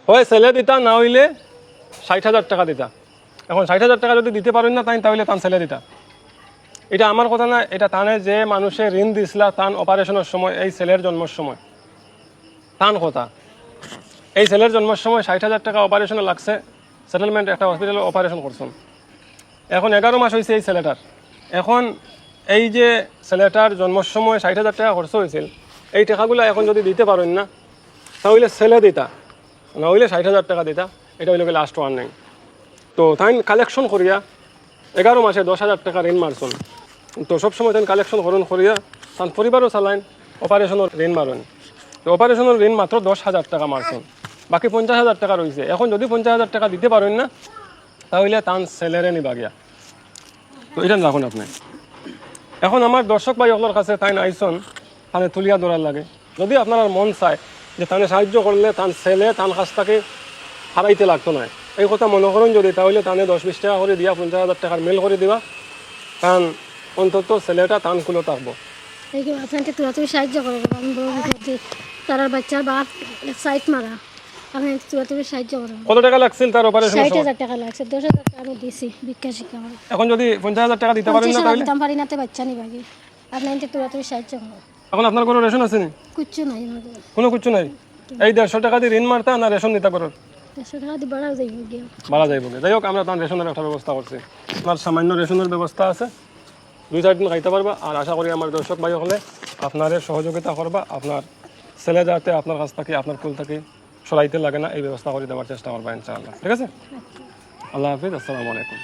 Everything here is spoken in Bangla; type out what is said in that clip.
হয় ছেলে দিতা, না হইলে 60,000 টাকা দিতা। এখন 60,000 টাকা যদি দিতে পারেন না তাহলে তান ছেলে দিতা। এটা আমার কথা না, এটা তানে যে মানুষে ঋণ দিছিলা তান অপারেশনের সময়, এই ছেলের জন্মের সময় তান কথা। এই ছেলের জন্মের সময় 60,000 টাকা অপারেশনে লাগছে, সেটেলমেন্ট একটা হসপিটালে অপারেশন করছেন। এখন 11 মাস হয়েছে এই ছেলেটার। এখন এই যে ছেলেটার জন্মের সময় 60,000 টাকা খরচ হয়েছিল, এই টাকাগুলো এখন যদি দিতে পারেন না তাহলে ছেলে দিতা, না হইলে 60,000 টাকা দিতা। এটা হইলে লাস্ট ওয়ার্নিং। তো তাই কালেকশন করিয়া 11 মাসে 10,000 টাকা ঋণ মারছেন। তো সবসময় তাই কালেকশন করিয়া তার পরিবারও চালাইন, অপারেশনের ঋণ মারেন। তো অপারেশনের ঋণ মাত্র 10,000 টাকা মারছেন, বাকি 50,000 টাকা রয়েছে। এখন যদি 50,000 টাকা দিতে পারেন না তাহলে তান ছেলেরে নিবা গিয়া। তো এটা রাখুন আপনি। এখন আমার দর্শক ভাই আপনার কাছে তাই আইসন, তানে তুলিয়া ধরার লাগে। যদি আপনার মন চায় যে তানে সাহায্য করলে তান ছেলে তান কাজটাকে হারাইতে লাগতো না, এই কথা মনে করেন যদি, তাহলে তানে 10-20 টাকা করে দিয়া 50,000 টাকার মেল করে দিবা। কারণ অন্তত ছেলেটা তান কুলো থাকবো। তুমি সাহায্য করো, আমি বড় বিপদে তার বাচ্চার বাপ সাইট মারা, আমি তুমি সাহায্য করো। কত টাকা লাগছিল তার অপারেশন? 60,000 টাকা লাগছে, 10,000 টাকা আমি দিছি ভিক্ষা শিক্ষা করে। এখন যদি 50,000 টাকা দিতে পারেন না তাহলে দাম পারি না, বাচ্চা নিবাগে আপনি তুমি সাহায্য করো। এখন আপনার কোনো রেশন আছে নি? কিচ্ছু নাই আমাদের, কোনো কিছু নাই। এই 150 টাকা দিয়ে ঋণ মারতা না রেশন দিতে পারো? 100 টাকা দিয়ে বাড়া যাইব গিয়া, মারা যাইব। যাই হোক, আমরা তার রেশনের একটা ব্যবস্থা করছি। আপনার সামান্য রেশনের ব্যবস্থা আছে, 2-4 দিন খাইতে পারবা। আর আশা করি আমার দর্শক ভাই হলে আপনার সহযোগিতা করবা, আপনার ছেলে যাতে আপনার কাছ থেকে আপনার কুল থেকে সরাইতে লাগে না, এই ব্যবস্থা করে দেওয়ার চেষ্টা করবা ইনশাআল্লাহ। ঠিক আছে? আল্লাহ হাফিজ, আসসালামু আলাইকুম।